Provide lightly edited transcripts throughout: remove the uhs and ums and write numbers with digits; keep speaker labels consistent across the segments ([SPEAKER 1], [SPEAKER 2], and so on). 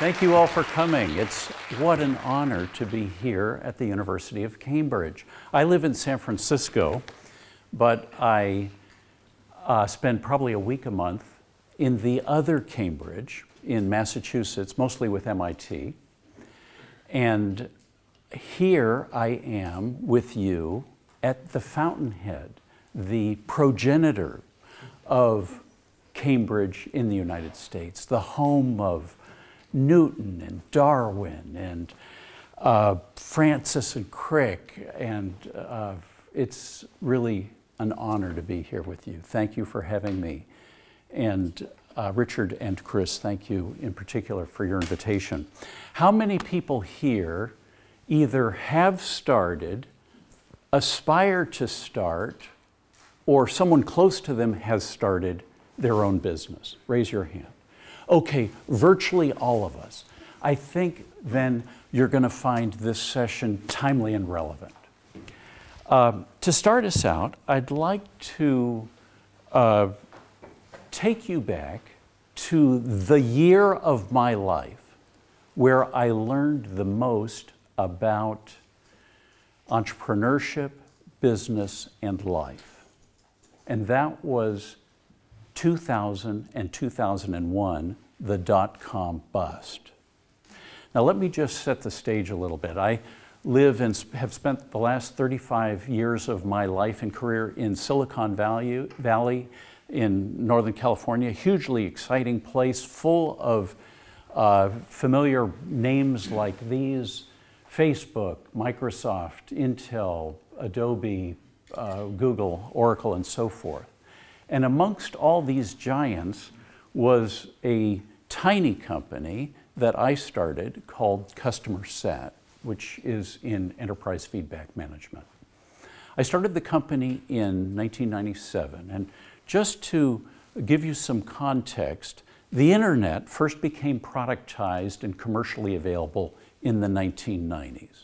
[SPEAKER 1] Thank you all for coming. What an honor to be here at the University of Cambridge. I live in San Francisco, but I spend probably a week a month in the other Cambridge in Massachusetts, mostly with MIT. And here I am with you at the fountainhead, the progenitor of Cambridge in the United States, the home of Newton and Darwin and Francis and Crick, and it's really an honor to be here with you. Thank you for having me. And Richard and Chris, thank you in particular for your invitation. How many people here either have started, aspire to start, or someone close to them has started their own business? Raise your hand. Okay, virtually all of us. I think then you're going to find this session timely and relevant. To start us out, I'd like to take you back to the year of my life where I learned the most about entrepreneurship, business, and life. And that was 2000 and 2001, the dot-com bust. Now let me just set the stage a little bit. I live and have spent the last 35 years of my life and career in Silicon Valley in Northern California, a hugely exciting place full of familiar names like these: Facebook, Microsoft, Intel, Adobe, Google, Oracle, and so forth. And amongst all these giants was a tiny company that I started called Customer Sat, which is in enterprise feedback management. I started the company in 1997, and just to give you some context, the internet first became productized and commercially available in the 1990s.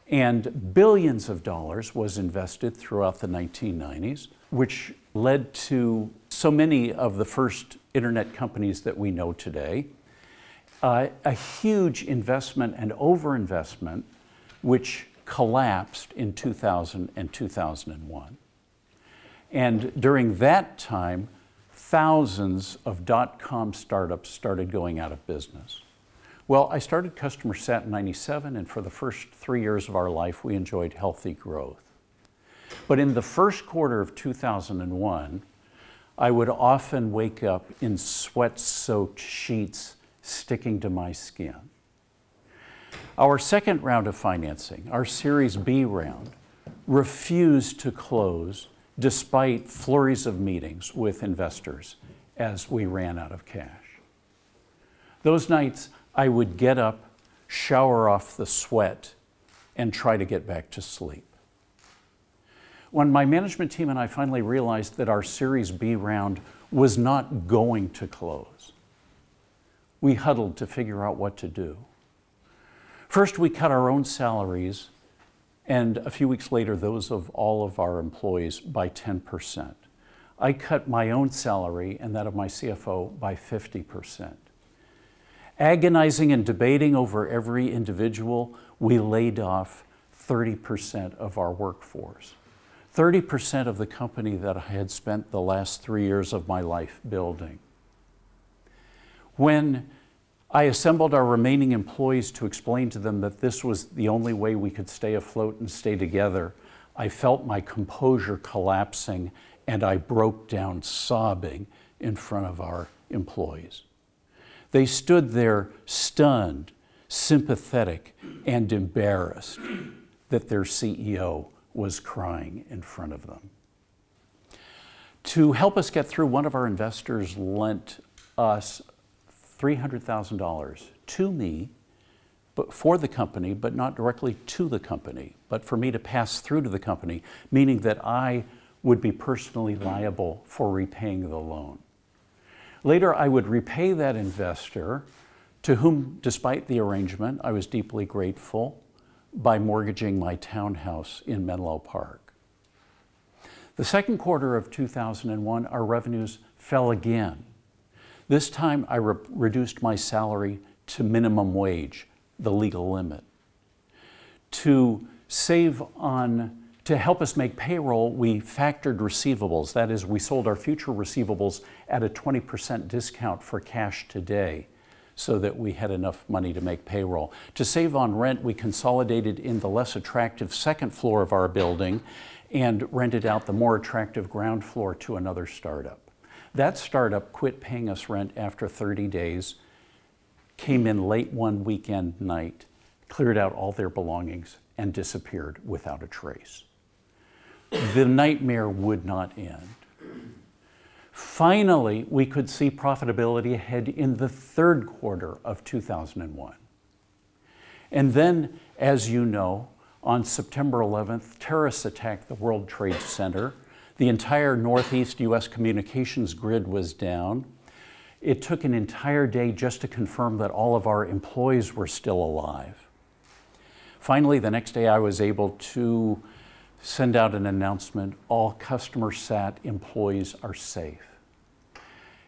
[SPEAKER 1] And billions of dollars was invested throughout the 1990s, which led to so many of the first internet companies that we know today. A huge investment and overinvestment, which collapsed in 2000 and 2001. And during that time, thousands of dot-com startups started going out of business. Well, I started Customer Sat in '97, and for the first 3 years of our life, we enjoyed healthy growth. But in the first quarter of 2001, I would often wake up in sweat-soaked sheets sticking to my skin. Our second round of financing, our Series B round, refused to close despite flurries of meetings with investors as we ran out of cash. Those nights, I would get up, shower off the sweat, and try to get back to sleep. When my management team and I finally realized that our Series B round was not going to close, we huddled to figure out what to do. First, we cut our own salaries, and a few weeks later, those of all of our employees by 10%. I cut my own salary and that of my CFO by 50%. Agonizing and debating over every individual, we laid off 30% of our workforce. 30% of the company that I had spent the last 3 years of my life building. When I assembled our remaining employees to explain to them that this was the only way we could stay afloat and stay together, I felt my composure collapsing, and I broke down sobbing in front of our employees. They stood there stunned, sympathetic, and embarrassed that their CEO was crying in front of them. To help us get through, one of our investors lent us $300,000 to me, but for the company, but not directly to the company, but for me to pass through to the company, meaning that I would be personally liable for repaying the loan. Later, I would repay that investor, to whom, despite the arrangement, I was deeply grateful, by mortgaging my townhouse in Menlo Park. The second quarter of 2001, our revenues fell again. This time I reduced my salary to minimum wage, the legal limit. To help us make payroll, we factored receivables. That is, we sold our future receivables at a 20% discount for cash today so that we had enough money to make payroll. To save on rent, we consolidated in the less attractive second floor of our building and rented out the more attractive ground floor to another startup. That startup quit paying us rent after 30 days, came in late one weekend night, cleared out all their belongings, and disappeared without a trace. The nightmare would not end. Finally, we could see profitability ahead in the third quarter of 2001. And then, as you know, on September 11th, terrorists attacked the World Trade Center. The entire Northeast U.S. communications grid was down. It took an entire day just to confirm that all of our employees were still alive. Finally, the next day I was able to send out an announcement, all customer sat employees are safe.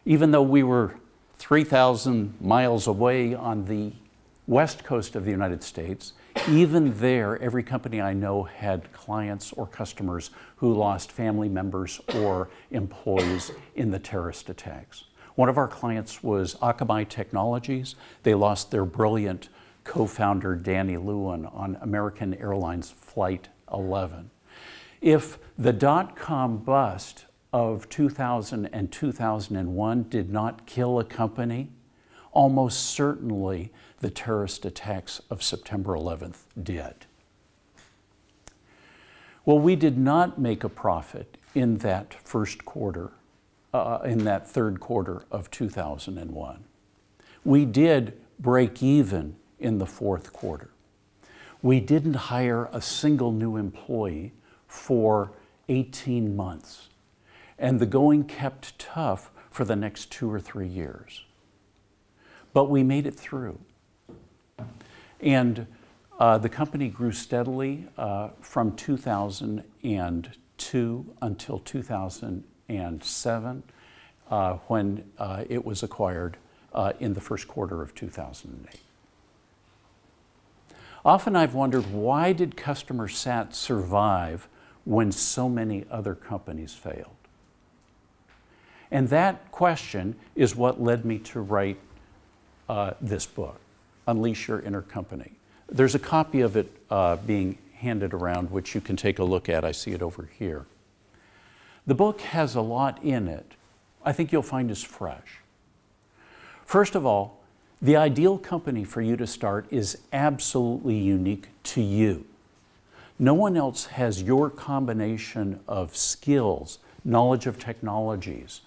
[SPEAKER 1] Even though we were 3,000 miles away on the west coast of the United States, even there, every company I know had clients or customers who lost family members or employees in the terrorist attacks. One of our clients was Akamai Technologies. They lost their brilliant co-founder, Danny Lewin, on American Airlines Flight 11. If the dot-com bust of 2000 and 2001 did not kill a company, almost certainly the terrorist attacks of September 11th did. Well, we did not make a profit in that third quarter of 2001. We did break even in the fourth quarter. We didn't hire a single new employee for 18 months. And the going kept tough for the next 2 or 3 years. But we made it through. And the company grew steadily from 2002 until 2007, when it was acquired in the first quarter of 2008. Often I've wondered, why did customer sat survive when so many other companies failed? And that question is what led me to write this book, Unleash Your Inner Company. There's a copy of it being handed around, which you can take a look at. I see it over here. The book has a lot in it I think you'll find is fresh. First of all, the ideal company for you to start is absolutely unique to you. No one else has your combination of skills, knowledge of technologies,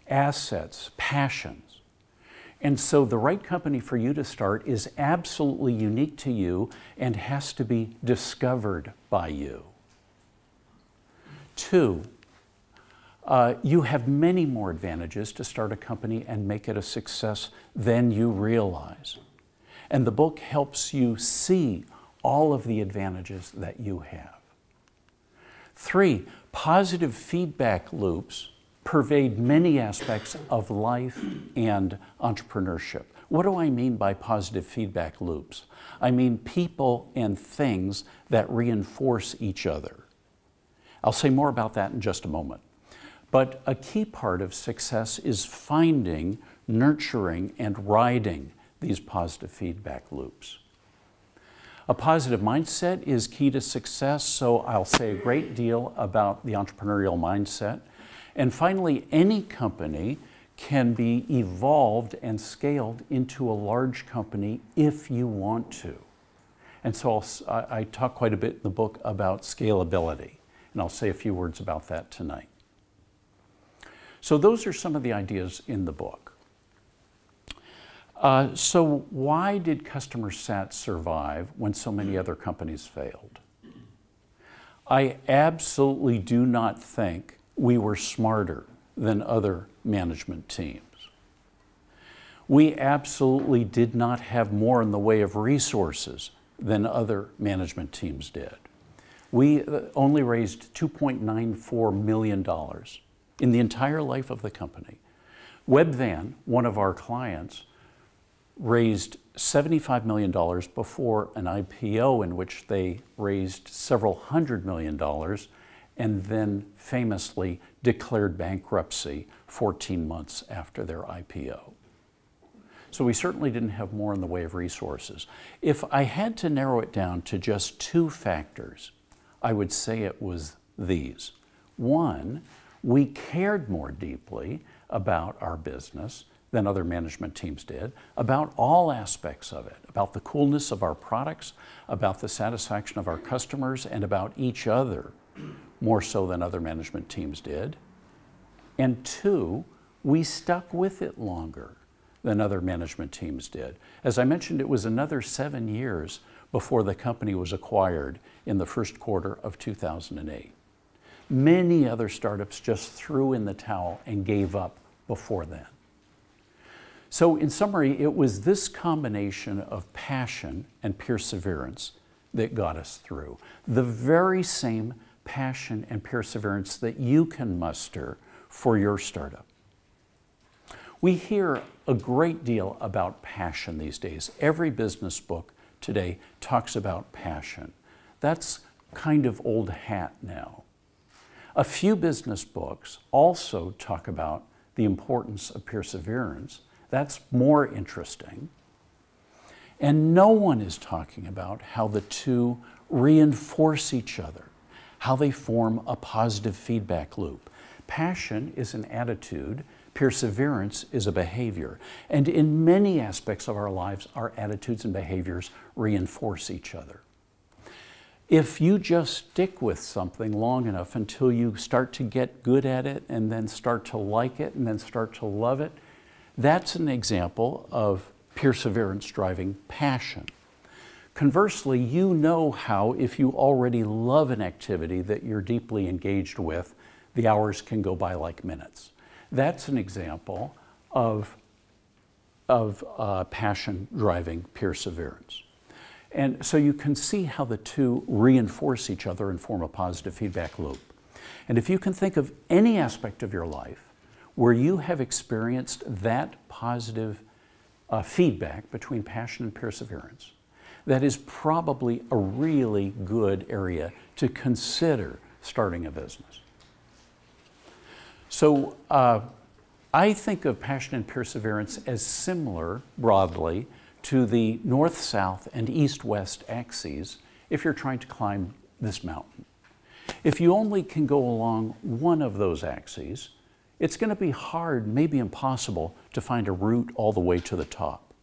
[SPEAKER 1] assets, passions. And so the right company for you to start is absolutely unique to you and has to be discovered by you. 2, you have many more advantages to start a company and make it a success than you realize. And the book helps you see all of the advantages that you have. 3, positive feedback loops pervade many aspects of life and entrepreneurship. What do I mean by positive feedback loops? I mean people and things that reinforce each other. I'll say more about that in just a moment. But a key part of success is finding, nurturing, and riding these positive feedback loops. A positive mindset is key to success, so I'll say a great deal about the entrepreneurial mindset. And finally, any company can be evolved and scaled into a large company if you want to. And so I talk quite a bit in the book about scalability, and I'll say a few words about that tonight. So those are some of the ideas in the book. So why did customer sat survive when so many other companies failed? I absolutely do not think we were smarter than other management teams. We absolutely did not have more in the way of resources than other management teams did. We only raised $2.94 million in the entire life of the company. Webvan, one of our clients, raised $75 million before an IPO in which they raised several $100 million and then famously declared bankruptcy 14 months after their IPO. So we certainly didn't have more in the way of resources. If I had to narrow it down to just two factors, I would say it was these. One, we cared more deeply about our business than other management teams did, about all aspects of it, about the coolness of our products, about the satisfaction of our customers, and about each other, more so than other management teams did. And two, we stuck with it longer than other management teams did. As I mentioned, it was another 7 years before the company was acquired in the first quarter of 2008. Many other startups just threw in the towel and gave up before then. So in summary, it was this combination of passion and perseverance that got us through. The very same passion and perseverance that you can muster for your startup. We hear a great deal about passion these days. Every business book today talks about passion. That's kind of old hat now. A few business books also talk about the importance of perseverance. That's more interesting. And no one is talking about how the two reinforce each other, how they form a positive feedback loop. Passion is an attitude, perseverance is a behavior. And in many aspects of our lives, our attitudes and behaviors reinforce each other. If you just stick with something long enough until you start to get good at it and then start to like it and then start to love it, that's an example of perseverance driving passion. Conversely, you know how if you already love an activity that you're deeply engaged with, the hours can go by like minutes. That's an example of passion driving perseverance. And so you can see how the two reinforce each other and form a positive feedback loop. And if you can think of any aspect of your life where you have experienced that positive feedback between passion and perseverance, that is probably a really good area to consider starting a business. So I think of passion and perseverance as similar, broadly, to the north-south and east-west axes if you're trying to climb this mountain. If you only can go along one of those axes, it's going to be hard, maybe impossible, to find a route all the way to the top.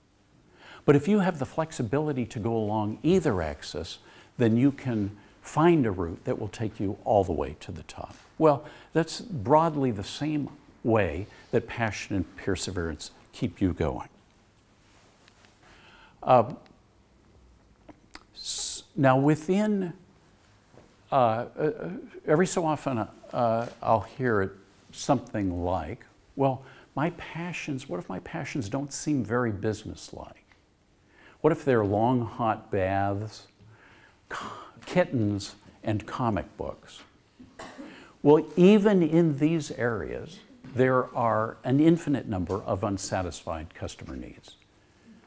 [SPEAKER 1] But if you have the flexibility to go along either axis, then you can find a route that will take you all the way to the top. Well, that's broadly the same way that passion and perseverance keep you going. Now within, every so often I'll hear it something like, well, my passions, what if my passions don't seem very businesslike? What if they're long hot baths, kittens, and comic books? Well, even in these areas, there are an infinite number of unsatisfied customer needs.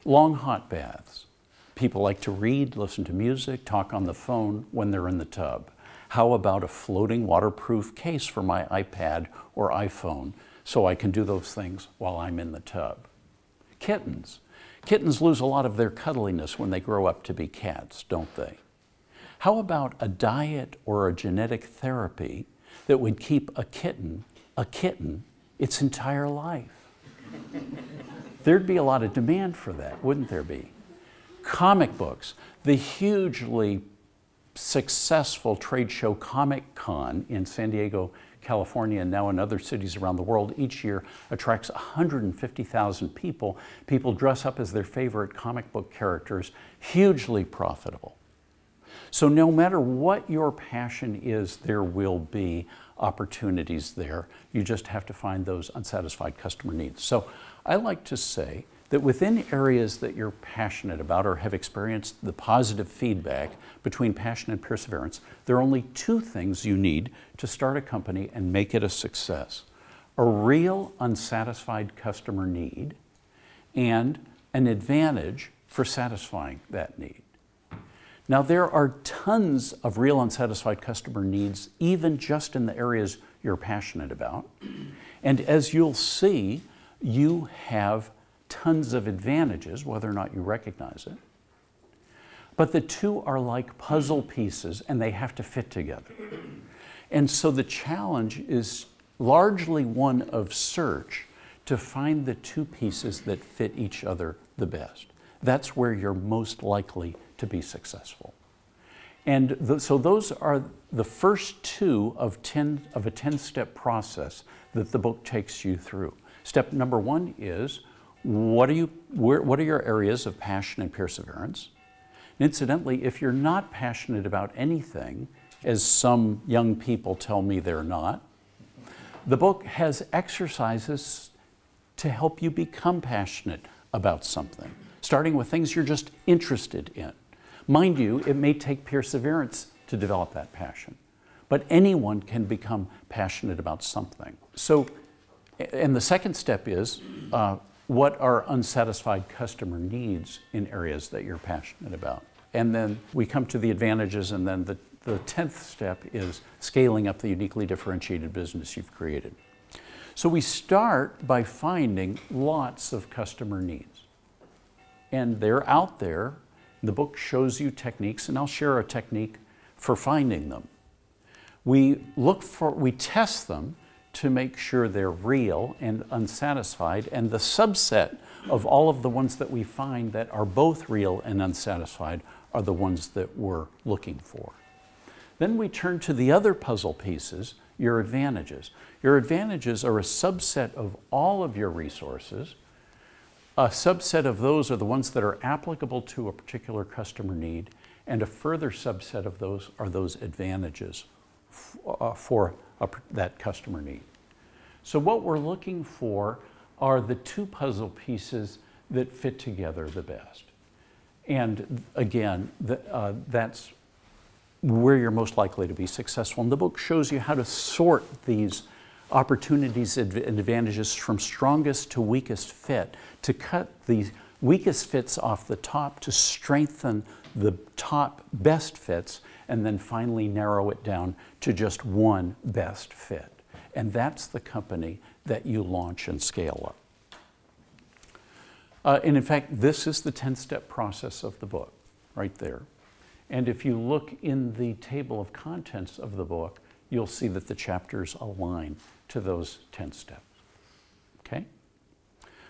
[SPEAKER 1] Long hot baths. People like to read, listen to music, talk on the phone when they're in the tub. How about a floating waterproof case for my iPad or iPhone so I can do those things while I'm in the tub? Kittens. Kittens lose a lot of their cuddliness when they grow up to be cats, don't they? How about a diet or a genetic therapy that would keep a kitten its entire life? There'd be a lot of demand for that, wouldn't there be? Comic books. The hugely successful trade show Comic-Con in San Diego, California, and now in other cities around the world each year attracts 150,000 people. People dress up as their favorite comic book characters, hugely profitable. So no matter what your passion is, there will be opportunities there. You just have to find those unsatisfied customer needs. So I like to say that within areas that you're passionate about or have experienced the positive feedback between passion and perseverance, there are only two things you need to start a company and make it a success: a real unsatisfied customer need and an advantage for satisfying that need. Now, there are tons of real unsatisfied customer needs, even just in the areas you're passionate about. And as you'll see, you have tons of advantages, whether or not you recognize it. But the two are like puzzle pieces, and they have to fit together. And so the challenge is largely one of search to find the two pieces that fit each other the best. That's where you're most likely to be successful. And so those are the first two of a 10-step process that the book takes you through. Step number one is, what are your areas of passion and perseverance? And incidentally, if you're not passionate about anything, as some young people tell me they're not, the book has exercises to help you become passionate about something, starting with things you're just interested in. Mind you, it may take perseverance to develop that passion, but anyone can become passionate about something. So, and the second step is, what are unsatisfied customer needs in areas that you're passionate about? And then we come to the advantages, and then the 10th step is scaling up the uniquely differentiated business you've created. So we start by finding lots of customer needs. And they're out there. The book shows you techniques, and I'll share a technique for finding them. We test them to make sure they're real and unsatisfied, and the subset of all of the ones that we find that are both real and unsatisfied are the ones that we're looking for. Then we turn to the other puzzle pieces, your advantages. Your advantages are a subset of all of your resources. A subset of those are the ones that are applicable to a particular customer need, and a further subset of those are those advantages for that customer need. So what we're looking for are the two puzzle pieces that fit together the best. And again, that's where you're most likely to be successful. And the book shows you how to sort these opportunities and advantages from strongest to weakest fit, to cut the weakest fits off the top, to strengthen the top best fits, and then finally narrow it down to just one best fit. And that's the company that you launch and scale up. And in fact, this is the 10-step process of the book, right there. And if you look in the table of contents of the book, you'll see that the chapters align to those 10 steps. Okay?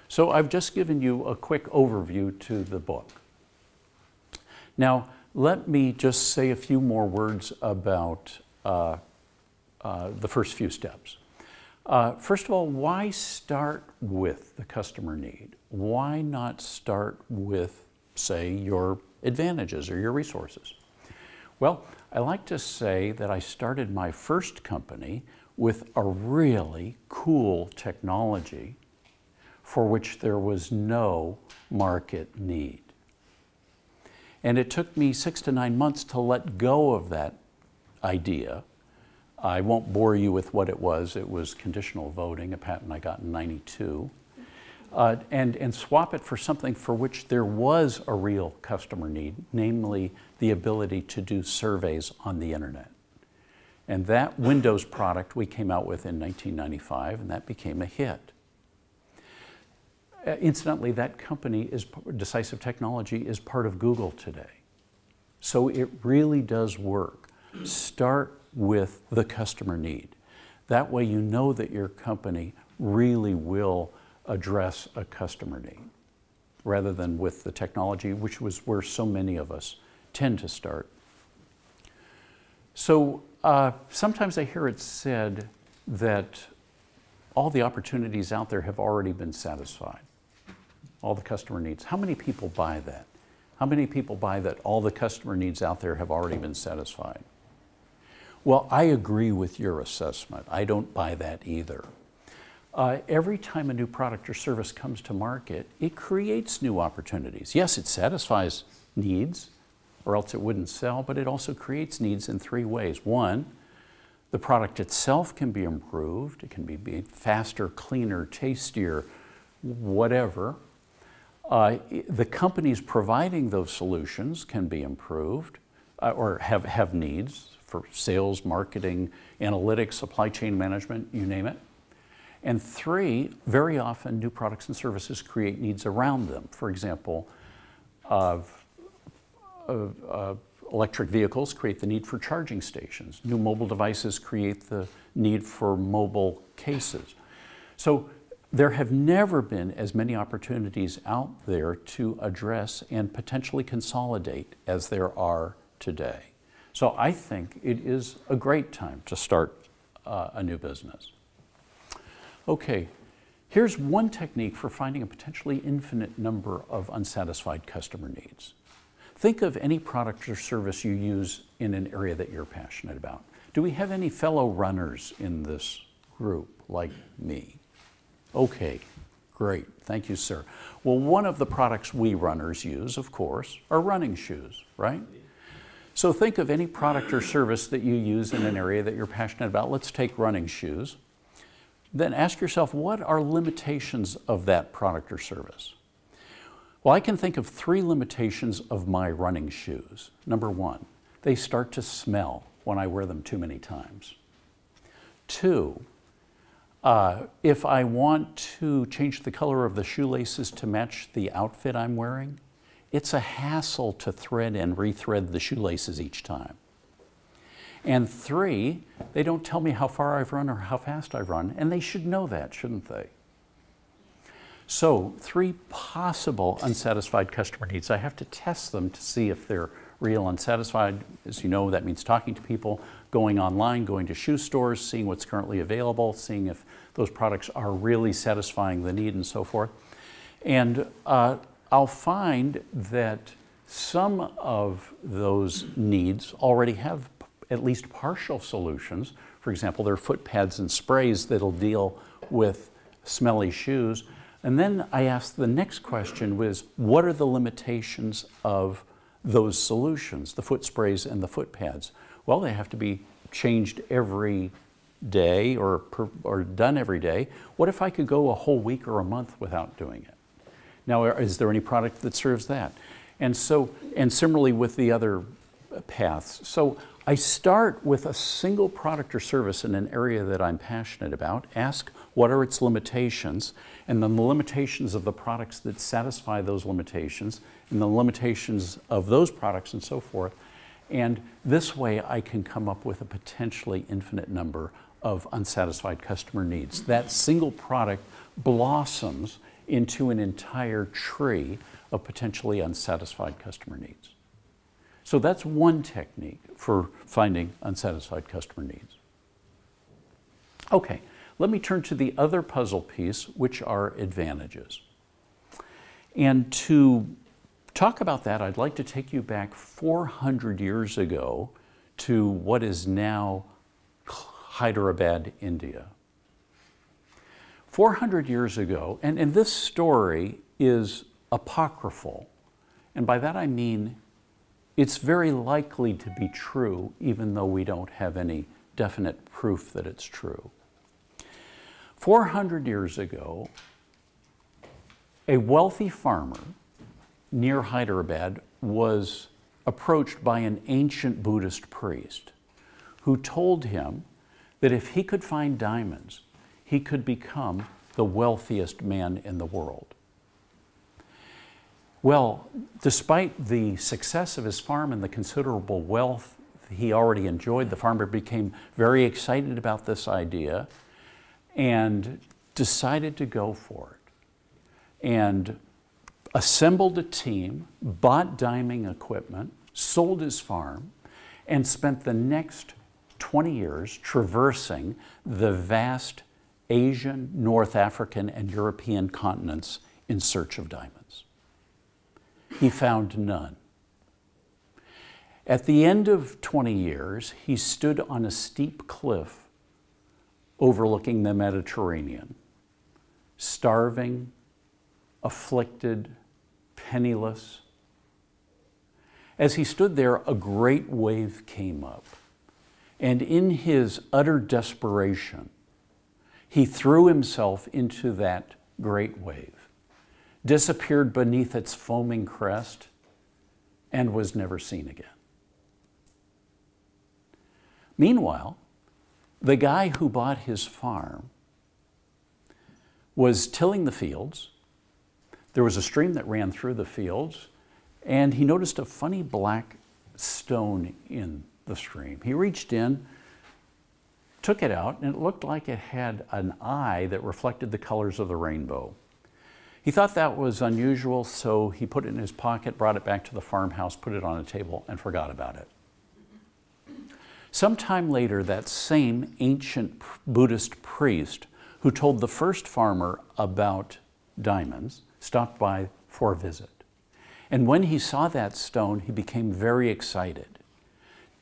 [SPEAKER 1] So I've just given you a quick overview to the book. Now, let me just say a few more words about the first few steps. First of all, why start with the customer need? Why not start with, say, your advantages or your resources? Well, I like to say that I started my first company with a really cool technology for which there was no market need. And it took me 6 to 9 months to let go of that idea. I won't bore you with what it was. It was conditional voting, a patent I got in '92, and swap it for something for which there was a real customer need, namely the ability to do surveys on the internet. And that Windows product we came out with in 1995, and that became a hit. Incidentally, that company, Decisive Technology, is part of Google today. So it really does work. Start with the customer need. That way you know that your company really will address a customer need, rather than with the technology, which was where so many of us tend to start. So sometimes I hear it said that all the opportunities out there have already been satisfied, all the customer needs. How many people buy that? How many people buy that all the customer needs out there have already been satisfied? Well, I agree with your assessment. I don't buy that either. Every time a new product or service comes to market, it creates new opportunities. Yes, it satisfies needs, or else it wouldn't sell, but it also creates needs in 3 ways. One, the product itself can be improved. It can be made faster, cleaner, tastier, whatever. The companies providing those solutions can be improved or have needs for sales, marketing, analytics, supply chain management, you name it. And three, very often new products and services create needs around them. For example, electric vehicles create the need for charging stations. New mobile devices create the need for mobile cases. So there have never been as many opportunities out there to address and potentially consolidate as there are today. So I think it is a great time to start a new business. Okay, here's one technique for finding a potentially infinite number of unsatisfied customer needs. Think of any product or service you use in an area that you're passionate about. Do we have any fellow runners in this group like me? Okay, great, thank you, sir. Well, one of the products we runners use, of course, are running shoes, right? So think of any product or service that you use in an area that you're passionate about. Let's take running shoes. Then ask yourself, what are limitations of that product or service? Well, I can think of three limitations of my running shoes. Number one, they start to smell when I wear them too many times. Two, if I want to change the color of the shoelaces to match the outfit I'm wearing, it's a hassle to thread and rethread the shoelaces each time. And three, they don't tell me how far I've run or how fast I've run, and they should know that, shouldn't they? So, three possible unsatisfied customer needs. I have to test them to see if they're real unsatisfied. As you know, that means talking to people, going online, going to shoe stores, seeing what's currently available, seeing if those products are really satisfying the need and so forth. And I'll find that some of those needs already have at least partial solutions. For example, there are foot pads and sprays that'll deal with smelly shoes. And then I asked the next question was, what are the limitations of those solutions, the foot sprays and the foot pads? Well, they have to be changed every day or done every day. What if I could go a whole week or a month without doing it? Now, is there any product that serves that? And similarly with the other paths. So I start with a single product or service in an area that I'm passionate about, ask what are its limitations, and then the limitations of the products that satisfy those limitations, and the limitations of those products and so forth. And this way I can come up with a potentially infinite number of unsatisfied customer needs. That single product blossoms into an entire tree of potentially unsatisfied customer needs. So that's one technique for finding unsatisfied customer needs. Okay, let me turn to the other puzzle piece, which are advantages. And to talk about that, I'd like to take you back 400 years ago to what is now Hyderabad, India. 400 years ago, and this story is apocryphal, and by that I mean it's very likely to be true, even though we don't have any definite proof that it's true. 400 years ago, a wealthy farmer near Hyderabad was approached by an ancient Buddhist priest who told him that if he could find diamonds, he could become the wealthiest man in the world. Well, despite the success of his farm and the considerable wealth he already enjoyed, the farmer became very excited about this idea and decided to go for it. And assembled a team, bought diamond equipment, sold his farm, and spent the next 20 years traversing the vast Asian, North African, and European continents in search of diamonds. He found none. At the end of 20 years, he stood on a steep cliff overlooking the Mediterranean, starving, afflicted, penniless. As he stood there, a great wave came up, and in his utter desperation, he threw himself into that great wave, disappeared beneath its foaming crest, and was never seen again. Meanwhile, the guy who bought his farm was tilling the fields. There was a stream that ran through the fields, and he noticed a funny black stone in the stream. He reached in, took it out, and it looked like it had an eye that reflected the colors of the rainbow. He thought that was unusual, so he put it in his pocket, brought it back to the farmhouse, put it on a table, and forgot about it. Sometime later, that same ancient Buddhist priest who told the first farmer about diamonds stopped by for a visit. And when he saw that stone, he became very excited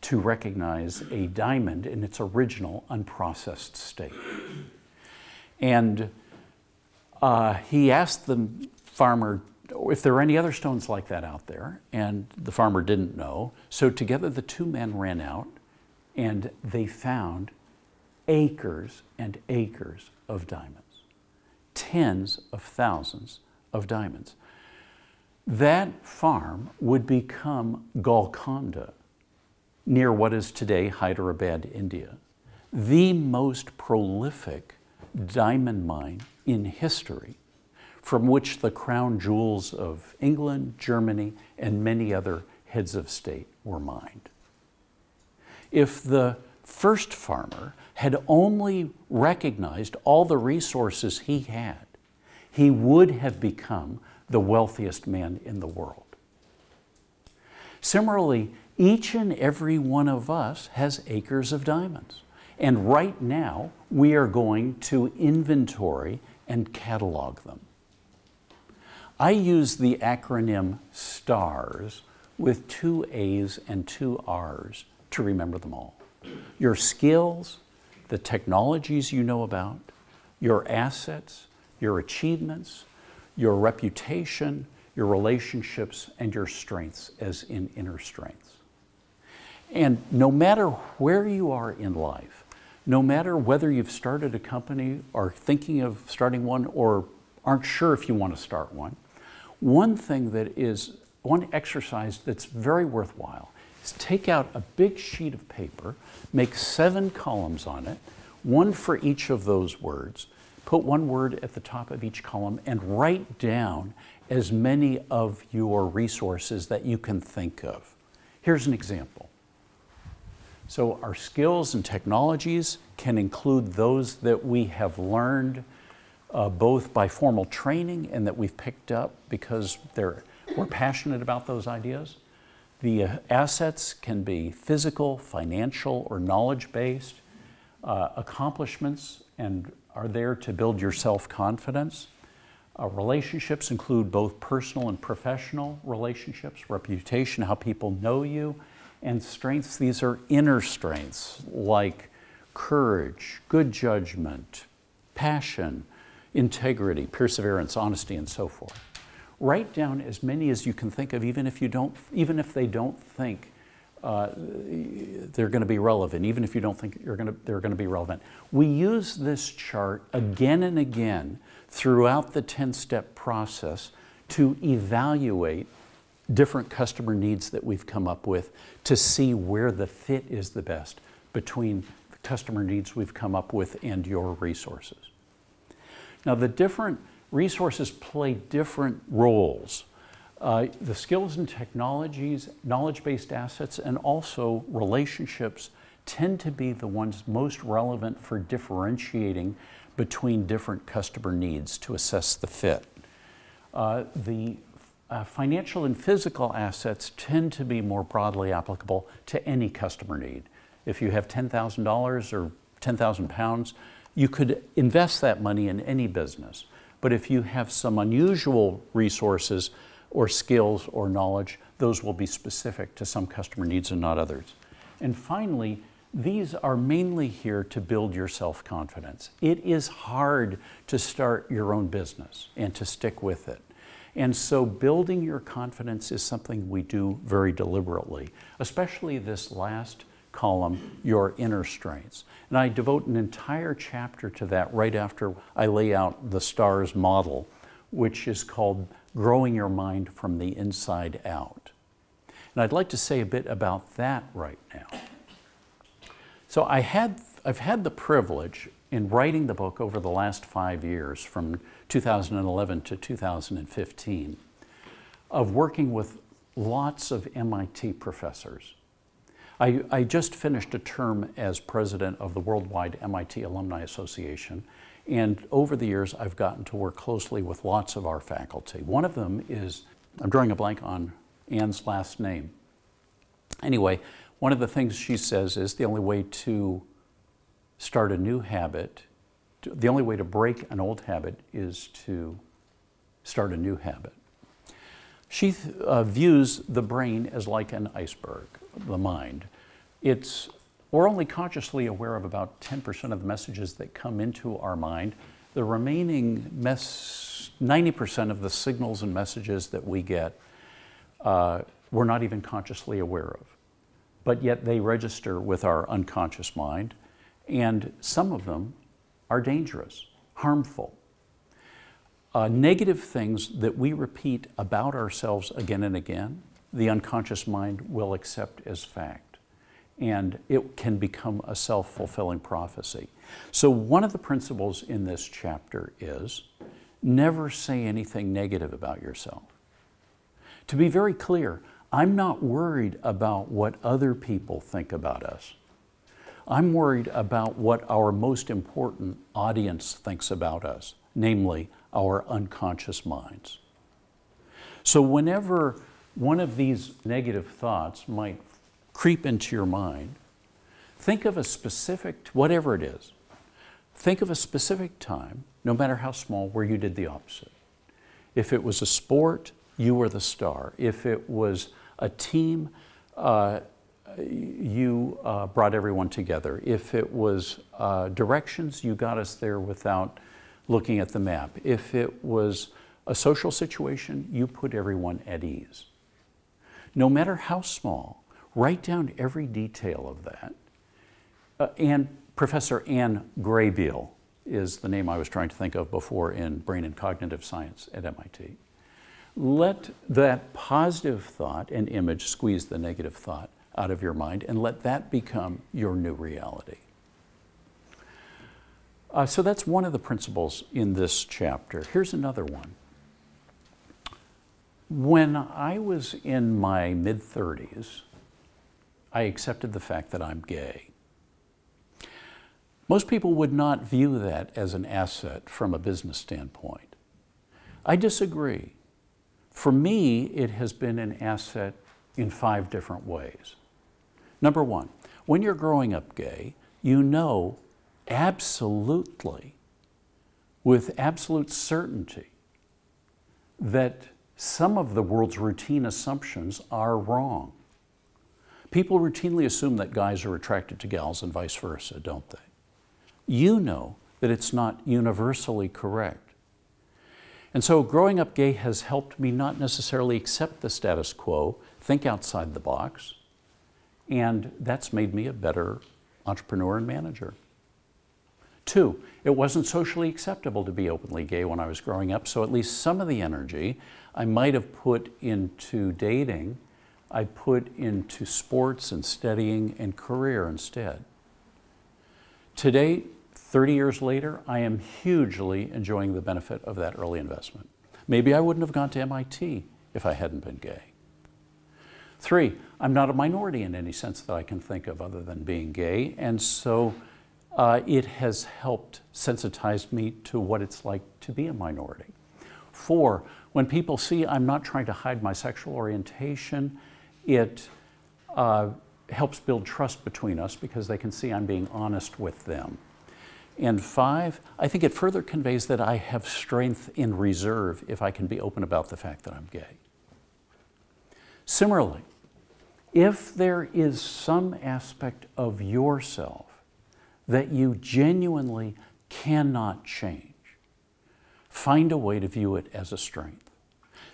[SPEAKER 1] to recognize a diamond in its original unprocessed state. And he asked the farmer if there were any other stones like that out there, and the farmer didn't know. So together the two men ran out, and they found acres and acres of diamonds, tens of thousands of diamonds. That farm would become Golconda, near what is today Hyderabad, India, the most prolific diamond mine in history, from which the crown jewels of England, Germany, and many other heads of state were mined. If the first farmer had only recognized all the resources he had, he would have become the wealthiest man in the world. Similarly, each and every one of us has acres of diamonds. And right now, we are going to inventory and catalog them. I use the acronym STARS with 2 A's and 2 R's to remember them all. Your skills, the technologies you know about, your assets, your achievements, your reputation, your relationships, and your strengths, as in inner strengths. And no matter where you are in life, no matter whether you've started a company or thinking of starting one or aren't sure if you want to start one, one exercise that's very worthwhile is take out a big sheet of paper, make 7 columns on it, 1 for each of those words, put 1 word at the top of each column, and write down as many of your resources that you can think of. Here's an example. So our skills and technologies can include those that we have learned both by formal training and that we've picked up because we're passionate about those ideas. The assets can be physical, financial, or knowledge-based. Accomplishments and are there to build your self-confidence. Relationships include both personal and professional relationships, reputation, how people know you, and strengths. These are inner strengths like courage, good judgment, passion, integrity, perseverance, honesty, and so forth. Write down as many as you can think of, even if they don't think they're going to be relevant, even if you don't think they're going to be relevant. We use this chart again and again throughout the 10-step process to evaluate different customer needs that we've come up with to see where the fit is the best between the customer needs we've come up with and your resources. Now, the different resources play different roles. The skills and technologies, knowledge-based assets, and also relationships tend to be the ones most relevant for differentiating between different customer needs to assess the fit. Financial and physical assets tend to be more broadly applicable to any customer need. If you have $10,000 or 10,000 pounds, you could invest that money in any business. But if you have some unusual resources or skills or knowledge, those will be specific to some customer needs and not others. And finally, these are mainly here to build your self-confidence. It is hard to start your own business and to stick with it. And so building your confidence is something we do very deliberately, especially this last column, your inner strengths. And I devote an entire chapter to that right after I lay out the STARS model, which is called Growing Your Mind from the Inside Out. And I'd like to say a bit about that right now. So I've had the privilege in writing the book over the last 5 years, from 2011 to 2015, of working with lots of MIT professors. I just finished a term as president of the worldwide MIT Alumni Association, and over the years I've gotten to work closely with lots of our faculty. One of them is, I'm drawing a blank on Anne's last name. Anyway, one of the things she says is the only way to start a new habit, the only way to break an old habit is to start a new habit. She views the brain as like an iceberg, the mind. We're only consciously aware of about 10% of the messages that come into our mind. The remaining 90% of the signals and messages that we get, we're not even consciously aware of. But yet they register with our unconscious mind, and some of them are dangerous, harmful. Negative things that we repeat about ourselves again and again, the unconscious mind will accept as fact, and it can become a self-fulfilling prophecy. So one of the principles in this chapter is never say anything negative about yourself. To be very clear, I'm not worried about what other people think about us. I'm worried about what our most important audience thinks about us, namely our unconscious minds. So whenever one of these negative thoughts might creep into your mind, think of a specific, whatever it is, think of a specific time, no matter how small, where you did the opposite. If it was a sport, you were the star. If it was a team, you brought everyone together. If it was directions, you got us there without looking at the map. If it was a social situation, you put everyone at ease. No matter how small, write down every detail of that. And Professor Anne Graybiel is the name I was trying to think of before in Brain and Cognitive Science at MIT. Let that positive thought and image squeeze the negative thought out of your mind, and let that become your new reality. So that's one of the principles in this chapter. Here's another one. When I was in my mid-30s, I accepted the fact that I'm gay. Most people would not view that as an asset from a business standpoint. I disagree. For me, it has been an asset in 5 different ways. Number one, when you're growing up gay, you know absolutely, with absolute certainty, that some of the world's routine assumptions are wrong. People routinely assume that guys are attracted to gals and vice versa, don't they? You know that it's not universally correct. And so growing up gay has helped me not necessarily accept the status quo, think outside the box, and that's made me a better entrepreneur and manager. 2, it wasn't socially acceptable to be openly gay when I was growing up, so at least some of the energy I might have put into dating, I put into sports and studying and career instead. Today, 30 years later, I am hugely enjoying the benefit of that early investment. Maybe I wouldn't have gone to MIT if I hadn't been gay. 3, I'm not a minority in any sense that I can think of other than being gay, and so it has helped sensitize me to what it's like to be a minority. 4, when people see I'm not trying to hide my sexual orientation, it helps build trust between us because they can see I'm being honest with them. And 5, I think it further conveys that I have strength in reserve if I can be open about the fact that I'm gay. Similarly, if there is some aspect of yourself that you genuinely cannot change, find a way to view it as a strength.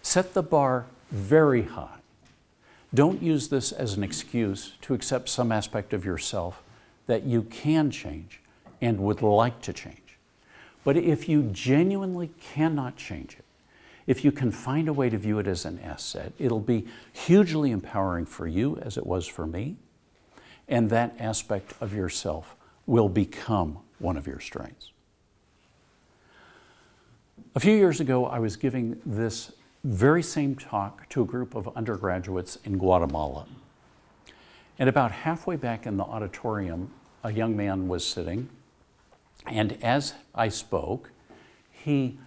[SPEAKER 1] Set the bar very high. Don't use this as an excuse to accept some aspect of yourself that you can change and would like to change. But if you genuinely cannot change it, if you can find a way to view it as an asset, it'll be hugely empowering for you, as it was for me, and that aspect of yourself will become one of your strengths. A few years ago, I was giving this very same talk to a group of undergraduates in Guatemala. And about halfway back in the auditorium, a young man was sitting, and as I spoke, he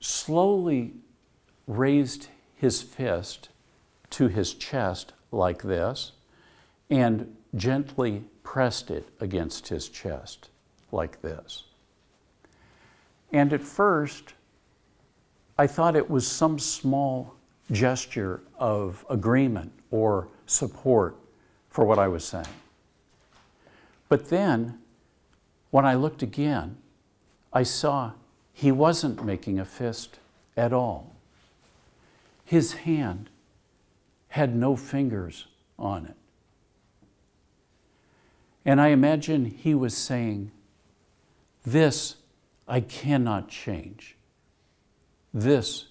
[SPEAKER 1] slowly raised his fist to his chest like this and gently pressed it against his chest like this. And at first, I thought it was some small gesture of agreement or support for what I was saying. But then, when I looked again, I saw he wasn't making a fist at all. His hand had no fingers on it. And I imagine he was saying, "This I cannot change. This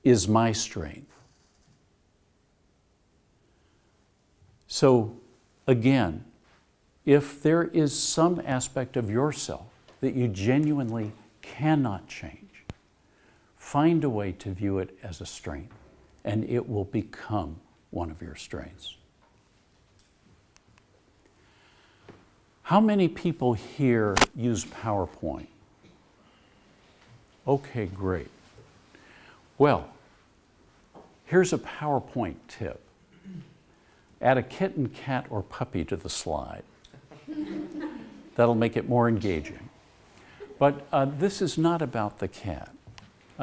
[SPEAKER 1] is my strength." So again, if there is some aspect of yourself that you genuinely cannot change, find a way to view it as a strength, and it will become one of your strengths. How many people here use PowerPoint? Okay, great. Well, here's a PowerPoint tip. Add a kitten, cat, or puppy to the slide. That'll make it more engaging. But this is not about the cat.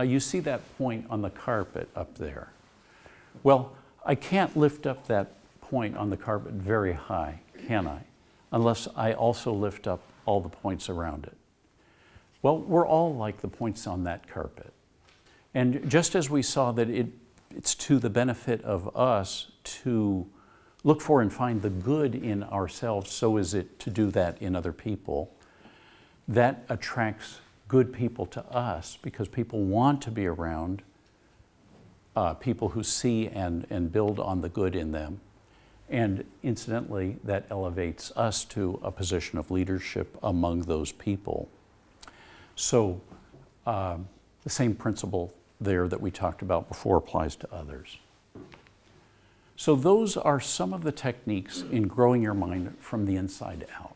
[SPEAKER 1] You see that point on the carpet up there. Well, I can't lift up that point on the carpet very high, can I? Unless I also lift up all the points around it. Well, we're all like the points on that carpet. And just as we saw that it's to the benefit of us to look for and find the good in ourselves, so is it to do that in other people. That attracts good people to us because people want to be around people who see and build on the good in them. And incidentally, that elevates us to a position of leadership among those people. So the same principle there that we talked about before applies to others. So those are some of the techniques in growing your mind from the inside out.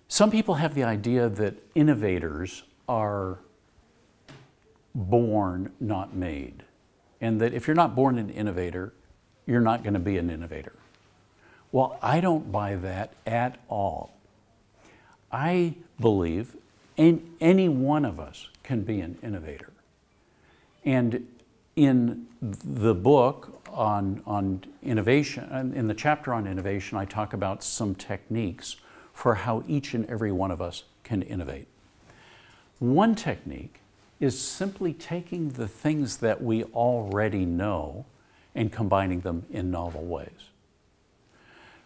[SPEAKER 1] Some people have the idea that innovators are born, not made. And that if you're not born an innovator, you're not going to be an innovator. Well, I don't buy that at all. I believe any one of us can be an innovator. And in the book on innovation, in the chapter on innovation, I talk about some techniques for how each and every one of us can innovate. One technique is simply taking the things that we already know and combining them in novel ways.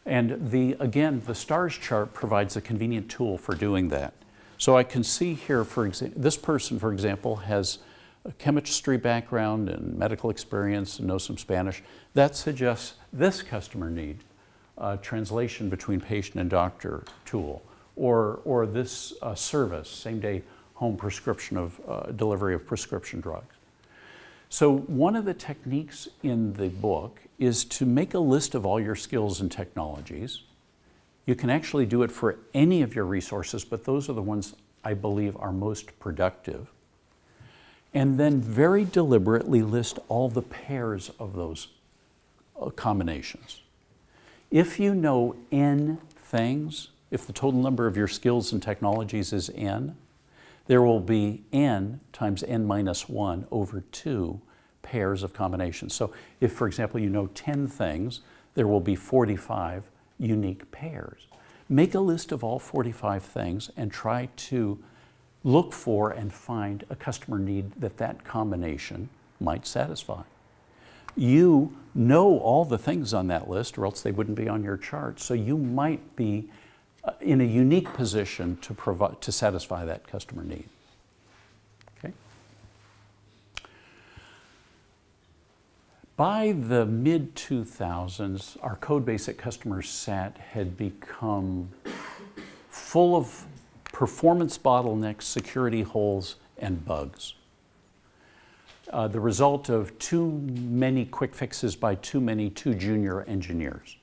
[SPEAKER 1] And again, the STARS chart provides a convenient tool for doing that. So I can see here, for example, this person, for example, has a chemistry background and medical experience and knows some Spanish. That suggests this customer need, translation between patient and doctor tool, or this service, same-day home prescription of delivery of prescription drugs. So one of the techniques in the book is to make a list of all your skills and technologies. You can actually do it for any of your resources, but those are the ones I believe are most productive. And then very deliberately list all the pairs of those combinations. If you know n things, if the total number of your skills and technologies is n, there will be n times n minus 1 over 2 pairs of combinations. So if, for example, you know 10 things, there will be 45 unique pairs. Make a list of all 45 things and try to look for and find a customer need that combination might satisfy. You know all the things on that list, or else they wouldn't be on your chart, so you might be in a unique position to satisfy that customer need. By the mid-2000s, our code base at Customer Sat had become full of performance bottlenecks, security holes, and bugs. The result of too many quick fixes by too junior engineers.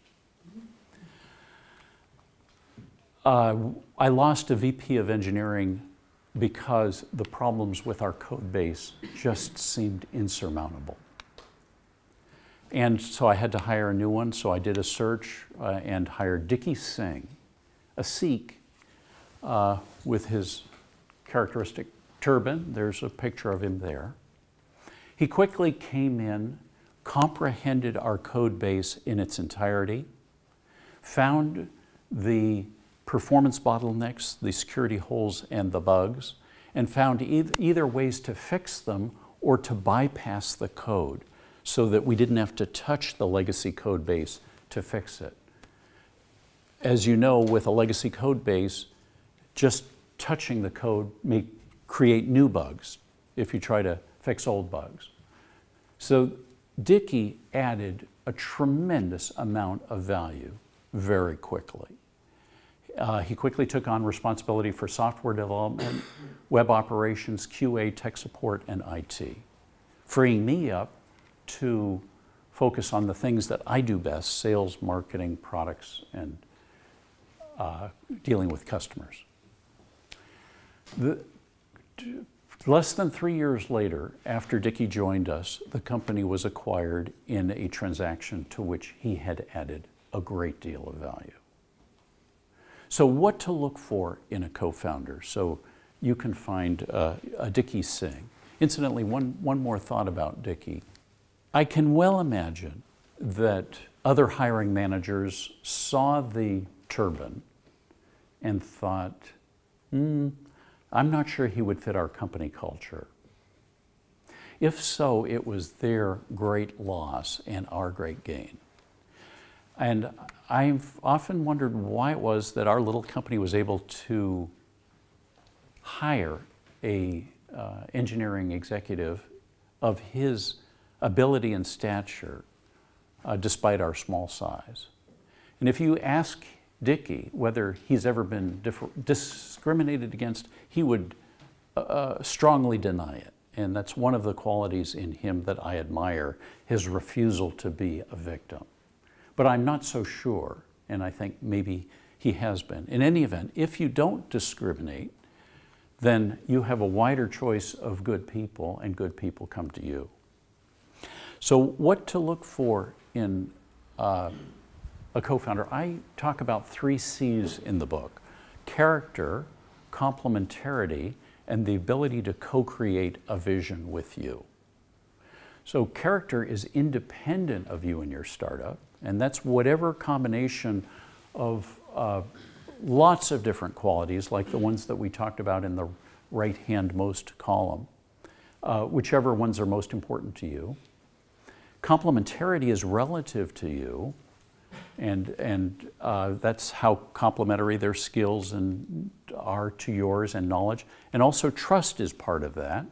[SPEAKER 1] I lost a VP of engineering because the problems with our code base just seemed insurmountable. And so I had to hire a new one, so I did a search and hired Dickie Singh, a Sikh with his characteristic turban. There's a picture of him there. He quickly came in, comprehended our code base in its entirety, found the performance bottlenecks, the security holes, and the bugs, and found either ways to fix them or to bypass the code so that we didn't have to touch the legacy code base to fix it. As you know, with a legacy code base, just touching the code may create new bugs if you try to fix old bugs. So Dickie added a tremendous amount of value very quickly. He quickly took on responsibility for software development, web operations, QA, tech support, and IT, freeing me up to focus on the things that I do best: sales, marketing, products, and dealing with customers. Less than 3 years later, after Dickie joined us, the company was acquired in a transaction to which he had added a great deal of value. So what to look for in a co-founder? So you can find a Dickie Singh. Incidentally, one more thought about Dickie. I can well imagine that other hiring managers saw the turban and thought, I'm not sure he would fit our company culture. If so, it was their great loss and our great gain. And I've often wondered why it was that our little company was able to hire a engineering executive of his ability and stature despite our small size. And if you ask Dickie whether he's ever been discriminated against, he would strongly deny it. And that's one of the qualities in him that I admire, his refusal to be a victim. But I'm not so sure, and I think maybe he has been. In any event, if you don't discriminate, then you have a wider choice of good people, and good people come to you. So what to look for in a co-founder? I talk about 3 C's in the book: character, complementarity, and the ability to co-create a vision with you. So character is independent of you and your startup, and that's whatever combination of lots of different qualities, like the ones that we talked about in the right-hand most column, whichever ones are most important to you. Complementarity is relative to you, and that's how complementary their skills are to yours, and knowledge. And also trust is part of that.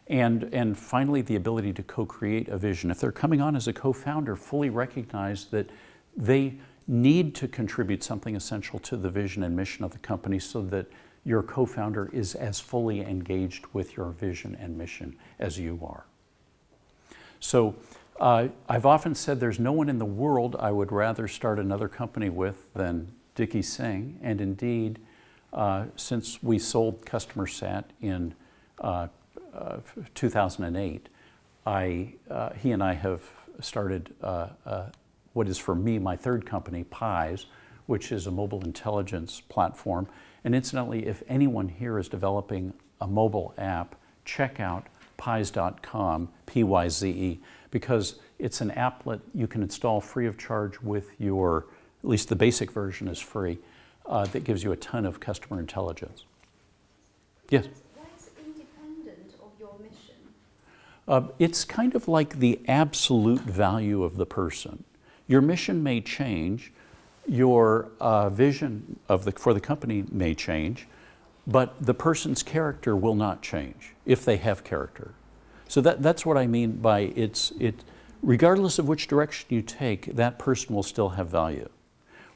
[SPEAKER 1] And finally, the ability to co-create a vision. If they're coming on as a co-founder, fully recognize that they need to contribute something essential to the vision and mission of the company so that your co-founder is as fully engaged with your vision and mission as you are. So I've often said there's no one in the world I would rather start another company with than Dickie Singh. And indeed, since we sold Customer Sat in 2008, he and I have started what is for me my third company, Pies, which is a mobile intelligence platform. And incidentally, if anyone here is developing a mobile app, check out pies.com, P-Y-Z-E, because it's an applet you can install free of charge with your, at least the basic version is free, that gives you a ton of customer intelligence. Yes?
[SPEAKER 2] That's independent of your mission.
[SPEAKER 1] It's kind of like the absolute value of the person. Your mission may change, your vision for the company may change, but the person's character will not change if they have character. So that's what I mean by regardless of which direction you take, that person will still have value.